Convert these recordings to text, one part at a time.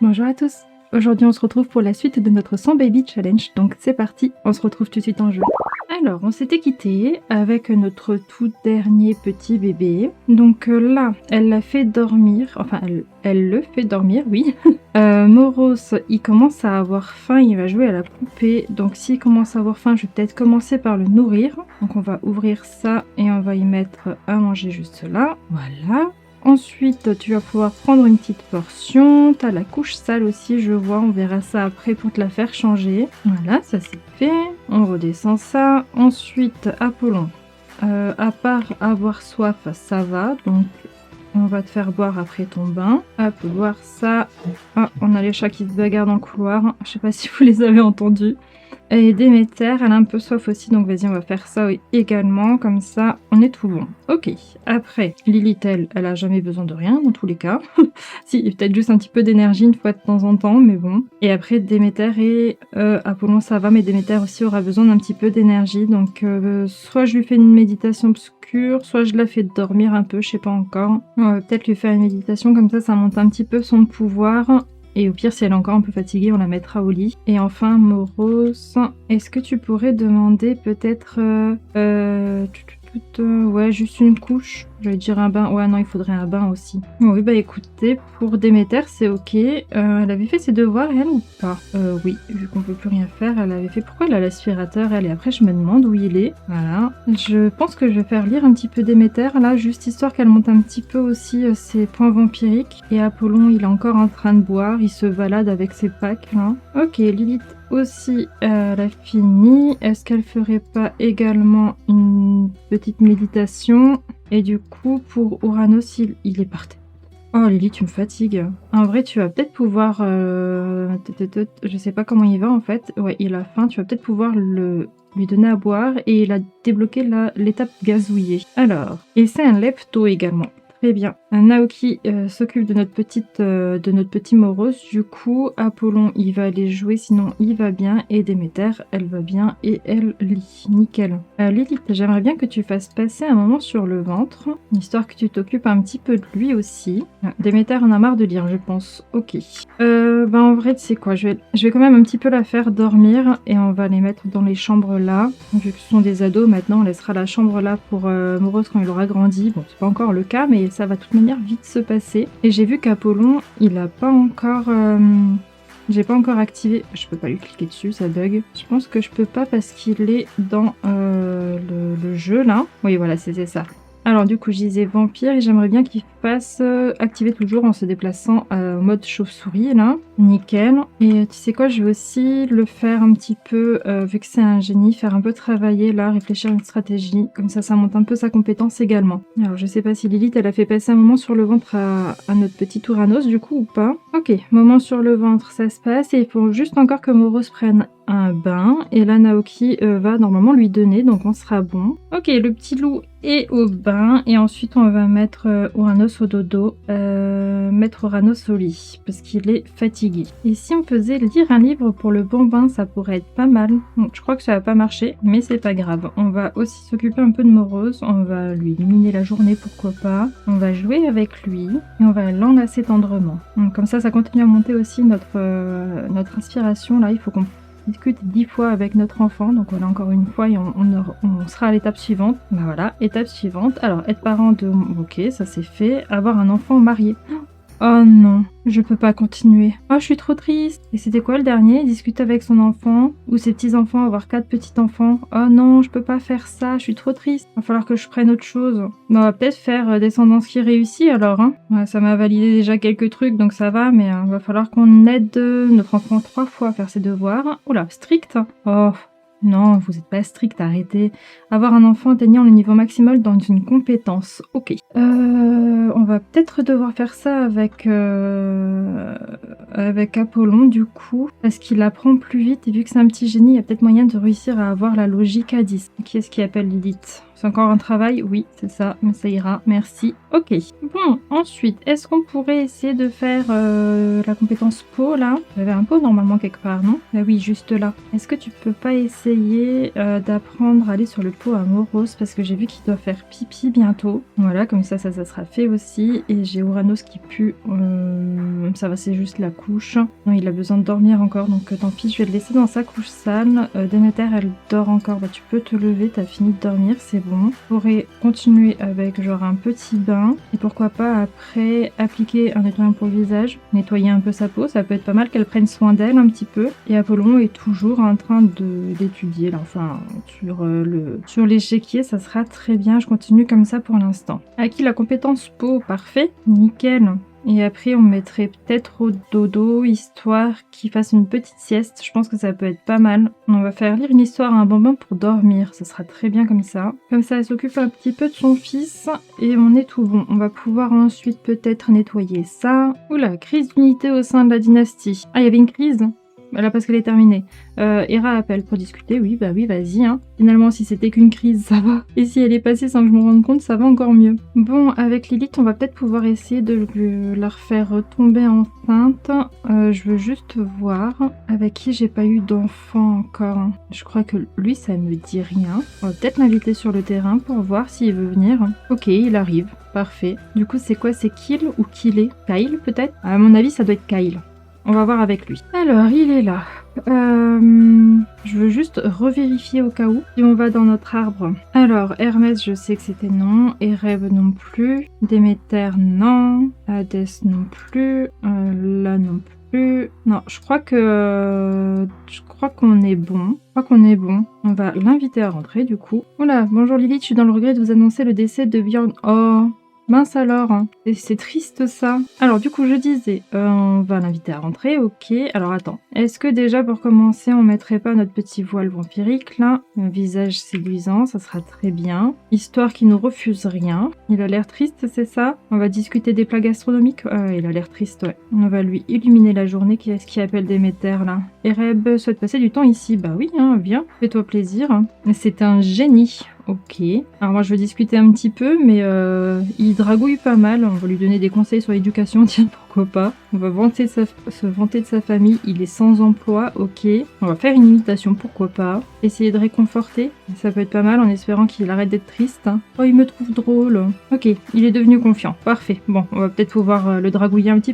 Bonjour à tous. Aujourd'hui on se retrouve pour la suite de notre 100 Baby Challenge, donc c'est parti, on se retrouve tout de suite en jeu. Alors on s'était quitté avec notre tout dernier petit bébé, donc là elle l'a fait dormir, enfin elle le fait dormir, oui. Moros il commence à avoir faim, il va jouer à la poupée, donc s'il commence à avoir faim je vais peut-être commencer par le nourrir. Donc on va ouvrir ça et on va y mettre à manger juste là, voilà. Ensuite, tu vas pouvoir prendre une petite portion. Tu as la couche sale aussi, je vois. On verra ça après pour te la faire changer. Voilà, ça c'est fait. On redescend ça. Ensuite, Apollon. À part avoir soif, ça va. Donc, on va te faire boire après ton bain. Hop, boire ça. Ah, on a les chats qui se bagarrent dans le couloir. Je sais pas si vous les avez entendus. Et Déméter, elle a un peu soif aussi, donc vas-y, on va faire ça également, comme ça, on est tout bon. Ok, après, Lilith, elle a jamais besoin de rien, dans tous les cas. Si, peut-être juste un petit peu d'énergie une fois de temps en temps, mais bon. Et après, Déméter et Apollon, ça va, mais Déméter aussi aura besoin d'un petit peu d'énergie, donc soit je lui fais une méditation obscure, soit je la fais dormir un peu, je sais pas encore. On va peut-être lui faire une méditation, comme ça monte un petit peu son pouvoir. Et au pire, si elle est encore un peu fatiguée, on la mettra au lit. Et enfin, Moros, est-ce que tu pourrais demander peut-être... ouais, juste une couche. J'allais dire un bain. Ouais, non, il faudrait un bain aussi. Oui, bah écoutez, pour Déméter, c'est ok. Elle avait fait ses devoirs, elle, ou pas? Oui, vu qu'on peut plus rien faire, elle avait fait... Pourquoi elle a l'aspirateur, elle? Et après, je me demande où il est. Voilà. Je pense que je vais faire lire un petit peu Déméter, là, juste histoire qu'elle monte un petit peu aussi ses points vampiriques. Et Apollon, il est encore en train de boire. Il se balade avec ses packs, là. Ok, Lilith aussi, elle a fini. Est-ce qu'elle ferait pas également une petite méditation? Et du coup, pour Uranus, il est par terre. Oh Lily, tu me fatigues. En vrai, tu vas peut-être pouvoir... Je sais pas comment il va en fait. Ouais, il a faim. Tu vas peut-être pouvoir lui donner à boire et il a débloqué l'étape gazouillée. Alors, et c'est un lepto également. Très bien. Naoki s'occupe de notre petit Moros. Du coup, Apollon, il va aller jouer, sinon il va bien. Et Déméter, elle va bien et elle lit. Nickel. Lilith, j'aimerais bien que tu fasses passer un moment sur le ventre, histoire que tu t'occupes un petit peu de lui aussi. Déméter en a marre de lire, je pense. Ok. En vrai, tu sais quoi, je vais quand même un petit peu la faire dormir et on va les mettre dans les chambres là. Vu que ce sont des ados, maintenant on laissera la chambre là pour Moros quand il aura grandi. Bon, c'est pas encore le cas, mais ça va de toute manière vite se passer. Et j'ai vu qu'Apollon, il a pas encore... J'ai pas encore activé... Je peux pas lui cliquer dessus, ça bug. Je pense que je peux pas parce qu'il est dans le jeu là. Oui, voilà, c'était ça. Alors du coup, je disais vampire et j'aimerais bien qu'il fasse activer toujours en se déplaçant en mode chauve-souris là. Nickel. Et tu sais quoi, je vais aussi le faire un petit peu, vu que c'est un génie, faire un peu travailler là, réfléchir à une stratégie. Comme ça monte un peu sa compétence également. Alors je sais pas si Lilith, elle a fait passer un moment sur le ventre à notre petit Uranus du coup ou pas. Ok, moment sur le ventre, ça se passe et il faut juste encore que Moros prenne un bain. Et là, Naoki va normalement lui donner, donc on sera bon. Ok, le petit loup est au bain et ensuite on va mettre Uranus au dodo, mettre Uranus au lit parce qu'il est fatigué. Et si on faisait lire un livre pour le bon bain, ça pourrait être pas mal. Bon, je crois que ça va pas marcher, mais c'est pas grave. On va aussi s'occuper un peu de Moros, on va lui illuminer la journée, pourquoi pas. On va jouer avec lui et on va l'enlacer tendrement. Donc, comme ça continue à monter aussi notre inspiration. Là, il faut qu'on discute 10 fois avec notre enfant, donc on a encore une fois et on sera à l'étape suivante. Bah voilà, étape suivante. Alors, être parent de... Ok, ça c'est fait. Avoir un enfant marié. Oh non, je peux pas continuer. Oh, je suis trop triste. Et c'était quoi le dernier? Discuter avec son enfant ou ses petits-enfants, avoir 4 petits-enfants. Oh non, je peux pas faire ça, je suis trop triste. Va falloir que je prenne autre chose. On va peut-être faire descendance qui réussit alors, hein. Ouais, ça m'a validé déjà quelques trucs, donc ça va, mais va falloir qu'on aide notre enfant 3 fois à faire ses devoirs. Oula, strict. Oh... Non, vous n'êtes pas strict, arrêtez. Avoir un enfant atteignant le niveau maximal dans une compétence. Ok. On va peut-être devoir faire ça avec Apollon, du coup, parce qu'il apprend plus vite, et vu que c'est un petit génie, il y a peut-être moyen de réussir à avoir la logique à 10. Qui est-ce qui appelle Lilith? C'est encore un travail? Oui, c'est ça, mais ça ira, merci. Ok. Bon, ensuite, est-ce qu'on pourrait essayer de faire la compétence peau, là? J'avais un pot normalement quelque part, non? Bah oui, juste là. Est-ce que tu peux pas essayer d'apprendre à aller sur le pot à Moros? Parce que j'ai vu qu'il doit faire pipi bientôt. Voilà, comme ça sera fait aussi. Et j'ai Uranos qui pue. Ça va, c'est juste la couche. Non, il a besoin de dormir encore, donc tant pis, je vais le laisser dans sa couche sale. Déméter, elle dort encore. Bah, tu peux te lever, t'as fini de dormir, c'est bon. On pourrait continuer avec genre un petit bain. Et pourquoi pas après appliquer un nettoyant pour le visage, nettoyer un peu sa peau. Ça peut être pas mal qu'elle prenne soin d'elle un petit peu. Et Apollon est toujours en train d'étudier, là, enfin, sur l'échiquier, ça sera très bien. Je continue comme ça pour l'instant. Acquis la compétence peau, parfait, nickel. Et après, on mettrait peut-être au dodo, histoire qu'il fasse une petite sieste. Je pense que ça peut être pas mal. On va faire lire une histoire à un bambin pour dormir. Ça sera très bien comme ça. Comme ça, elle s'occupe un petit peu de son fils. Et on est tout bon. On va pouvoir ensuite peut-être nettoyer ça. Oula, crise d'unité au sein de la dynastie. Ah, il y avait une crise? Voilà, parce qu'elle est terminée. Hera appelle pour discuter. Oui, bah oui, vas-y. Hein. Finalement, si c'était qu'une crise, ça va. Et si elle est passée sans que je me rende compte, ça va encore mieux. Bon, avec Lilith, on va peut-être pouvoir essayer de la refaire tomber enceinte. Je veux juste voir avec qui j'ai pas eu d'enfant encore. Je crois que lui, ça me dit rien. On va peut-être l'inviter sur le terrain pour voir s'il veut venir. Ok, il arrive. Parfait. Du coup, c'est quoi? C'est Kill ou Killé? Kyle, peut-être? À mon avis, ça doit être Kyle. On va voir avec lui. Alors, il est là. Je veux juste revérifier au cas où. Si on va dans notre arbre. Alors, Hermès, je sais que c'était non. Ereb non plus. Déméter, non. Hadès non plus. Là non plus. Non, je crois qu'on est bon. On va l'inviter à rentrer, du coup. Oula, bonjour Lilith, je suis dans le regret de vous annoncer le décès de Bjorn. Oh, mince alors, hein. C'est triste ça. Alors du coup je disais, on va l'inviter à rentrer, ok. Alors attends, est-ce que déjà pour commencer on mettrait pas notre petit voile vampirique là? Un visage séduisant, ça sera très bien. Histoire qu'il nous refuse rien. Il a l'air triste, c'est ça? On va discuter des plats gastronomiques? Il a l'air triste, ouais. On va lui illuminer la journée, qui est-ce qui appelle Déméter là? Ereb souhaite passer du temps ici, bah oui, hein, viens, fais-toi plaisir. C'est un génie. Ok. Alors moi je veux discuter un petit peu, mais il dragouille pas mal. On va lui donner des conseils sur l'éducation, tiens, pourquoi pas. On va se vanter de sa famille. Il est sans emploi, ok. On va faire une imitation, pourquoi pas. Essayer de réconforter, ça peut être pas mal en espérant qu'il arrête d'être triste. Oh, il me trouve drôle. Ok, il est devenu confiant, parfait. Bon, on va peut-être pouvoir le dragouiller un petit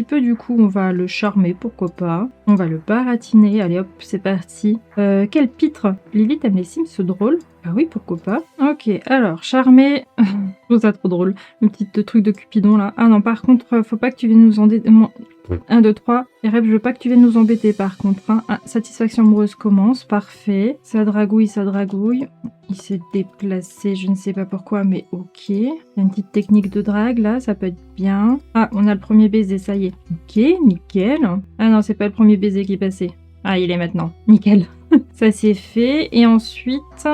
peu, du coup on va le charmer, pourquoi pas. On va le baratiner, allez hop, c'est parti. Quel pitre. Lilith aime les Sims drôles. Ah oui, pourquoi pas. Ok, alors, charmer... je trouve ça trop drôle, le petit truc de Cupidon là. Ah non, par contre, faut pas que tu viennes nous embêter... 1, 2, 3. Ereb, je veux pas que tu viennes nous embêter par contre. Hein. Ah, satisfaction amoureuse commence, parfait. Ça dragouille. Il s'est déplacé, je ne sais pas pourquoi, mais ok. Il y a une petite technique de drague là, ça peut être bien. Ah, on a le premier baiser, ça y est. Ok, nickel. Ah non, c'est pas le premier baiser qui est passé. Ah, il est maintenant. Nickel. Ça c'est fait. Et ensuite...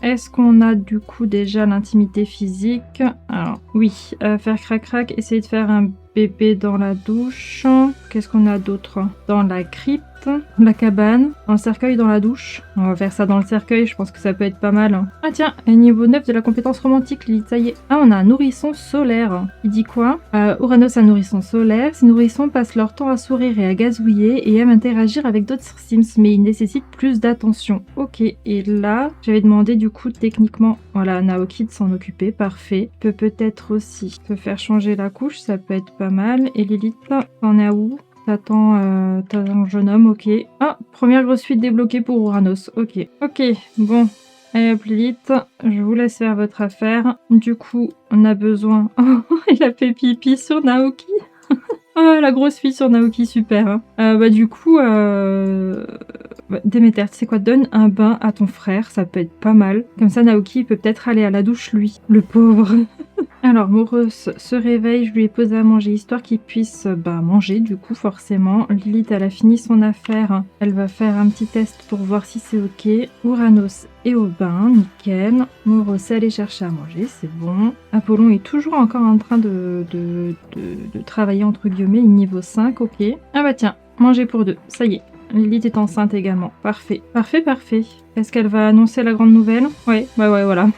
Est-ce qu'on a du coup déjà l'intimité physique? Alors oui, faire crac-crac, essayer de faire un bébé dans la douche. Qu'est-ce qu'on a d'autre? Dans la crypte, la cabane, dans le cercueil, dans la douche. On va faire ça dans le cercueil, je pense que ça peut être pas mal. Ah tiens, niveau 9 de la compétence romantique, Lilith, ça y est. Ah, on a un nourrisson solaire. Il dit quoi? Uranos, un nourrisson solaire. Ces nourrissons passent leur temps à sourire et à gazouiller et aiment interagir avec d'autres Sims, mais ils nécessitent plus d'attention. Ok, et là, j'avais demandé du coup techniquement, voilà, Naoki de s'en occuper, parfait. Peut-être aussi se faire changer la couche, ça peut être pas mal. Et Lilith, t'en es où? T'attends un jeune homme, ok. Ah, première grosse fuite débloquée pour Uranos, ok. Ok, bon. Allez hop Lilith, je vous laisse faire votre affaire. Du coup, on a besoin... Oh, il a fait pipi sur Naoki. Oh, la grosse fille sur Naoki, super. Hein. Du coup, Déméter, tu sais quoi, donne un bain à ton frère, ça peut être pas mal. Comme ça, Naoki peut peut-être aller à la douche, lui. Le pauvre. Alors, Moros se réveille, je lui ai posé à manger, histoire qu'il puisse manger, du coup, forcément. Lilith, elle a fini son affaire. Elle va faire un petit test pour voir si c'est ok. Uranos est au bain, nickel. Moros est allé chercher à manger, c'est bon. Apollon est toujours encore en train de travailler, entre guillemets, niveau 5, ok. Ah bah tiens, manger pour deux, ça y est. Lilith est enceinte également. Parfait. Parfait, parfait. Est-ce qu'elle va annoncer la grande nouvelle? Ouais, ouais, voilà.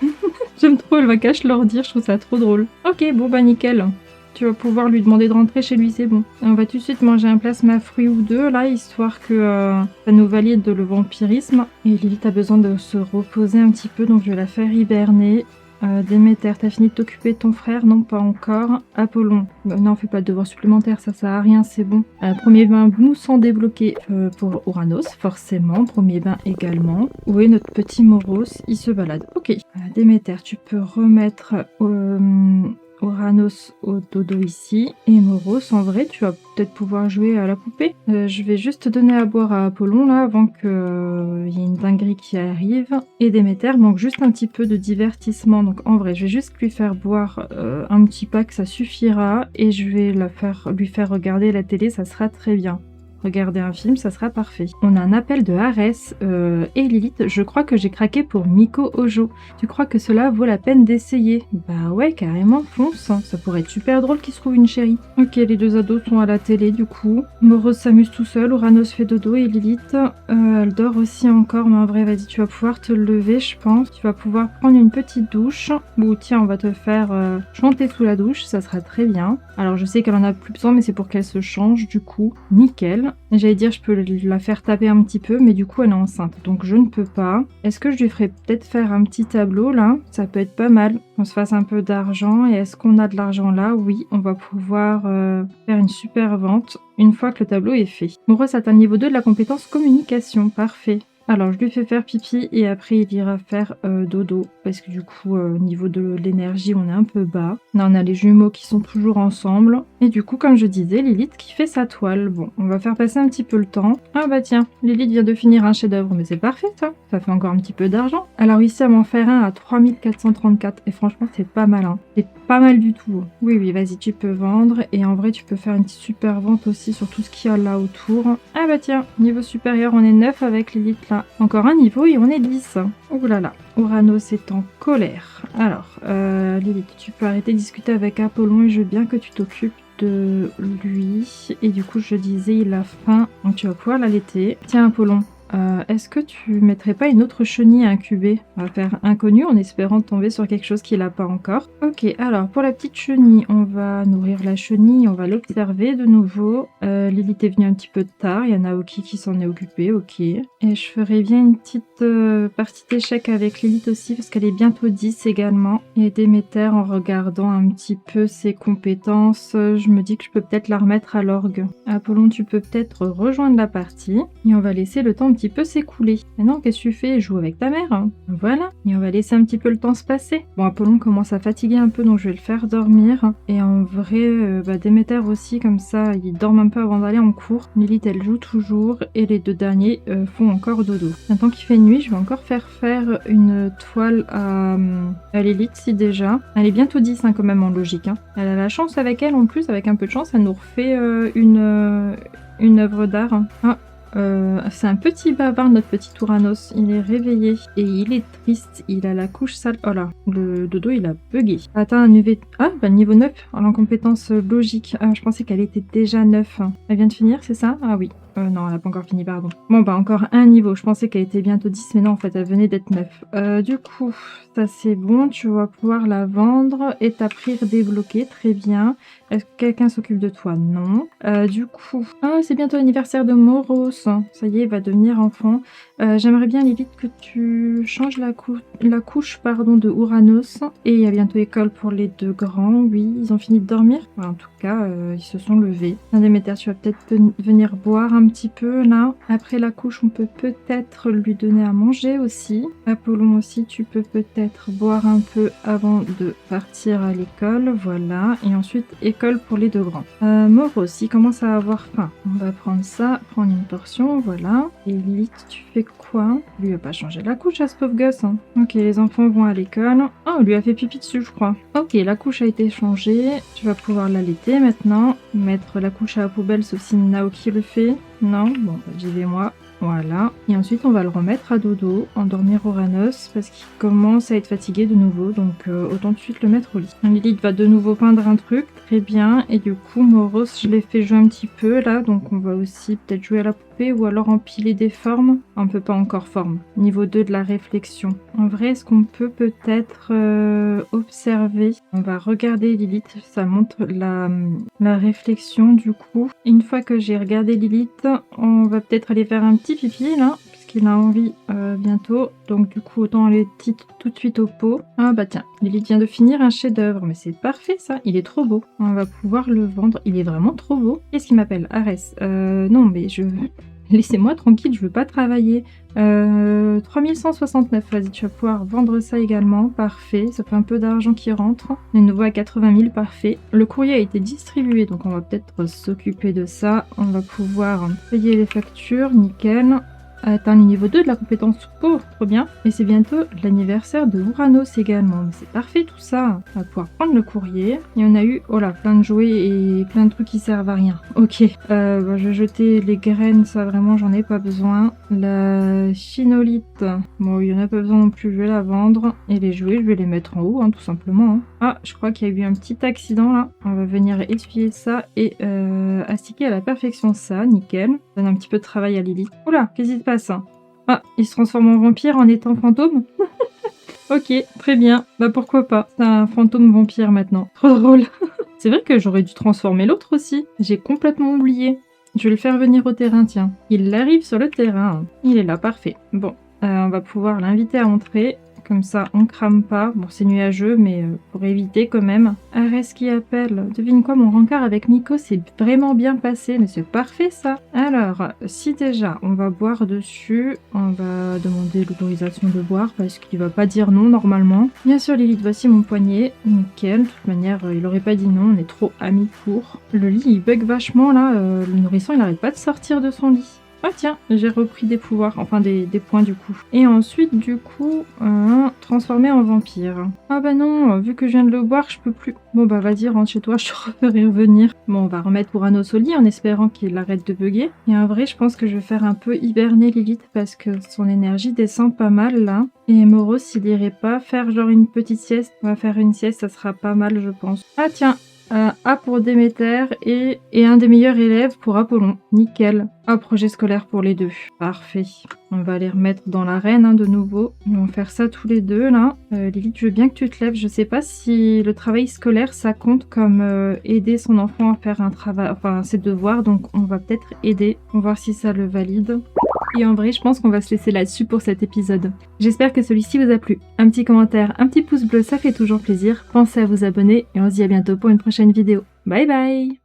J'aime trop, elle va cache leur dire, je trouve ça trop drôle. Ok, bon bah nickel. Tu vas pouvoir lui demander de rentrer chez lui, c'est bon. On va tout de suite manger un plasma fruit ou deux, là, histoire que ça nous valide le vampirisme. Et Lilith a besoin de se reposer un petit peu, donc je vais la faire hiberner. Déméter, t'as fini de t'occuper de ton frère? Non, pas encore. Apollon, non, fais pas de devoirs supplémentaires, ça sert à rien, c'est bon. Premier bain moussant débloqué pour Uranos, forcément. Premier bain également. Où est notre petit Moros? Il se balade. Ok. Déméter, tu peux remettre Uranos au dodo ici. Et Moros, en vrai, tu vas peut-être pouvoir jouer à la poupée. Je vais juste donner à boire à Apollon, là, avant qu'il y ait une dinguerie qui arrive. Et Déméter manque juste un petit peu de divertissement. Donc, en vrai, je vais juste lui faire boire un petit pack, ça suffira. Et je vais lui faire regarder la télé, ça sera très bien. Regarder un film, ça sera parfait. On a un appel de Arès et Lilith. Je crois que j'ai craqué pour Miko Ojo. Tu crois que cela vaut la peine d'essayer? Bah ouais, carrément, fonce. Ça pourrait être super drôle qu'il se trouve une chérie. Ok, les deux ados sont à la télé du coup. Moros s'amuse tout seul, Uranos fait dodo et Lilith, elle dort aussi encore. Mais en vrai, vas-y, tu vas pouvoir te lever, je pense. Tu vas pouvoir prendre une petite douche. Ou tiens, on va te faire chanter sous la douche, ça sera très bien. Alors je sais qu'elle en a plus besoin, mais c'est pour qu'elle se change du coup. Nickel. J'allais dire, je peux la faire taper un petit peu, mais du coup, elle est enceinte, donc je ne peux pas. Est-ce que je lui ferais peut-être faire un petit tableau, là? Ça peut être pas mal. On se fasse un peu d'argent. Et est-ce qu'on a de l'argent là? Oui, on va pouvoir faire une super vente une fois que le tableau est fait. Moros atteint le niveau 2 de la compétence communication. Parfait. Alors, je lui fais faire pipi et après, il ira faire dodo. Parce que du coup, au niveau de l'énergie, on est un peu bas. Là, on a les jumeaux qui sont toujours ensemble. Et du coup, comme je disais, Lilith qui fait sa toile. Bon, on va faire passer un petit peu le temps. Ah bah tiens, Lilith vient de finir un chef-d'œuvre. Mais c'est parfait, ça. Ça fait encore un petit peu d'argent. Alors ici, elle m'en fait un à 3434. Et franchement, c'est pas mal, hein. C'est pas mal du tout. Oui, oui, vas-y, tu peux vendre. Et en vrai, tu peux faire une super vente aussi sur tout ce qu'il y a là autour. Ah bah tiens, niveau supérieur, on est 9 avec Lilith là. Encore un niveau et on est 10. Ouh là là. Uranos est en colère. Alors, Lilith, tu peux arrêter de discuter avec Apollon et je veux bien que tu t'occupes de lui. Et du coup, je disais, il a faim, donc tu vas pouvoir l'allaiter. Tiens, Apollon. Est-ce que tu mettrais pas une autre chenille à incuber? On va faire inconnu en espérant tomber sur quelque chose qu'il n'a pas encore. Ok, alors pour la petite chenille, on va nourrir la chenille, on va l'observer de nouveau. Lilith est venue un petit peu tard, il y a Naoki qui s'en est occupé, ok. Et je ferai bien une petite partie d'échecs avec Lilith aussi parce qu'elle est bientôt 10 également. Et Déméter, en regardant un petit peu ses compétences, je me dis que je peux peut-être la remettre à l'orgue. Apollon, tu peux peut-être rejoindre la partie et on va laisser le temps un petit peu s'écouler. Maintenant, qu'est-ce que tu fais? Joue avec ta mère, hein. Voilà. Et on va laisser un petit peu le temps se passer. Bon, Apollon commence à fatiguer un peu, donc je vais le faire dormir. Et en vrai, Déméter aussi, comme ça, il dorme un peu avant d'aller en cours. Lilith, elle joue toujours. Et les deux derniers font encore dodo. Maintenant qu'il fait nuit, je vais encore faire une toile à Lilith, si déjà. Elle est bientôt 10, hein, quand même, en logique. Hein. Elle a la chance avec elle, en plus, avec un peu de chance, elle nous refait une œuvre d'art. Hein. Ah, c'est un petit bavard, notre petit Uranos. Il est réveillé et il est triste. Il a la couche sale. Oh là, le dodo il a bugué. Atteint un niveau... Ah, bah niveau 9 en compétence logique. Ah, je pensais qu'elle était déjà 9. Elle vient de finir, c'est ça? Ah oui. Non, elle n'a pas encore fini, pardon. Bon, bah encore un niveau. Je pensais qu'elle était bientôt 10, mais non, en fait, elle venait d'être 9. Du coup, ça c'est bon. Tu vas pouvoir la vendre et ta prière débloquée. Très bien. Est-ce que quelqu'un s'occupe de toi? Non. Du coup... Ah, c'est bientôt l'anniversaire de Moros. Ça y est, il va devenir enfant. J'aimerais bien, Lilith, que tu changes la couche de Uranos. Et il y a bientôt école pour les deux grands. Oui, ils ont fini de dormir. Enfin, en tout cas, ils se sont levés. Déméter, tu vas peut-être venir boire un petit peu, là. Après la couche, on peut peut-être lui donner à manger aussi. Apollon aussi, tu peux peut-être boire un peu avant de partir à l'école. Voilà. Et ensuite, école pour les deux grands. Moros, il commence à avoir faim. On va prendre ça, prendre une portion, voilà. Et Lilith, tu fais quoi? Lui a pas changé la couche à ce pauvre gosse. Hein. Ok, les enfants vont à l'école. Oh, on lui a fait pipi dessus, je crois. Ok, la couche a été changée. Tu vas pouvoir l'allaiter maintenant. Mettre la couche à la poubelle, sauf si Naoki le fait. Non, bon, bah, j'y vais moi. Voilà. Et ensuite, on va le remettre à dodo, endormir Oranos, parce qu'il commence à être fatigué de nouveau, donc autant tout de suite le mettre au lit. Lilith va de nouveau peindre un truc, très bien. Et du coup, Moros, je l'ai fait jouer un petit peu là, donc on va aussi peut-être jouer à la poupée ou alors empiler des formes. On peut pas encore forme. Niveau 2 de la réflexion. En vrai, est-ce qu'on peut peut-être observer? On va regarder Lilith, ça montre la réflexion du coup. Une fois que j'ai regardé Lilith, on va peut-être aller faire un petit pipi là, puisqu'il a envie bientôt. Donc du coup, autant aller tout de suite au pot. Ah bah tiens, Lilith vient de finir un chef-d'œuvre, mais c'est parfait ça, il est trop beau. On va pouvoir le vendre, il est vraiment trop beau. Qu'est-ce qu'il m'appelle? Arès. Non mais je... Laissez-moi tranquille, je veux pas travailler. 3169, vas-y, tu vas pouvoir vendre ça également, parfait, ça fait un peu d'argent qui rentre. On est de nouveau à 80 000, parfait. Le courrier a été distribué, donc on va peut-être s'occuper de ça. On va pouvoir payer les factures, nickel. Atteint le niveau 2 de la compétence peau, trop bien. Et c'est bientôt l'anniversaire de Uranos également, mais c'est parfait tout ça. On va pouvoir prendre le courrier. Et on a eu, oh là, plein de jouets et plein de trucs qui servent à rien. Ok, bah, je vais jeter les graines, ça vraiment j'en ai pas besoin. La chinolite, bon il y en a pas besoin non plus, je vais la vendre. Et les jouets, je vais les mettre en haut, hein, tout simplement. Hein. Ah, je crois qu'il y a eu un petit accident là. On va venir essuyer ça et astiquer à la perfection ça, nickel. Ça donne un petit peu de travail à Lilith. Oula, qu'est-ce qui se passe? Ah, il se transforme en vampire en étant fantôme. Ok, très bien. Bah pourquoi pas. C'est un fantôme vampire maintenant. Trop drôle. C'est vrai que j'aurais dû transformer l'autre aussi. J'ai complètement oublié. Je vais le faire venir au terrain, tiens. Il arrive sur le terrain. Il est là, parfait. Bon, on va pouvoir l'inviter à entrer. Comme ça, on crame pas. Bon, c'est nuageux, mais pour éviter quand même. Arès qui appelle. Devine quoi, mon rencard avec Miko s'est vraiment bien passé. Mais c'est parfait, ça. Alors, si déjà, on va boire dessus, on va demander l'autorisation de boire parce qu'il va pas dire non, normalement. Bien sûr, Lilith, voici mon poignet. Nickel. De toute manière, il aurait pas dit non. On est trop amis pour. Le lit, il bug vachement, là. Le nourrisson, il arrête pas de sortir de son lit. Ah tiens, j'ai repris des pouvoirs, enfin des points du coup. Et ensuite, du coup, transformer en vampire. Ah bah non, vu que je viens de le boire, je peux plus. Bon bah vas-y, rentre chez toi, je te referai revenir. Bon, on va remettre Uranos au lit en espérant qu'il arrête de bugger. Et en vrai, je pense que je vais faire un peu hiberner Lilith parce que son énergie descend pas mal là. Et Moros, il irait pas faire genre une petite sieste. On va faire une sieste, ça sera pas mal, je pense. Ah tiens, A pour Déméter et un des meilleurs élèves pour Apollon. Nickel. Un projet scolaire pour les deux. Parfait. On va les remettre dans l'arène hein, de nouveau. Ils vont faire ça tous les deux là. Lilith, je veux bien que tu te lèves. Je sais pas si le travail scolaire ça compte comme aider son enfant à faire un travail, enfin ses devoirs. Donc on va peut-être aider. On va voir si ça le valide. Et en vrai, je pense qu'on va se laisser là-dessus pour cet épisode. J'espère que celui-ci vous a plu. Un petit commentaire, un petit pouce bleu, ça fait toujours plaisir. Pensez à vous abonner et on se dit à bientôt pour une prochaine vidéo. Bye bye!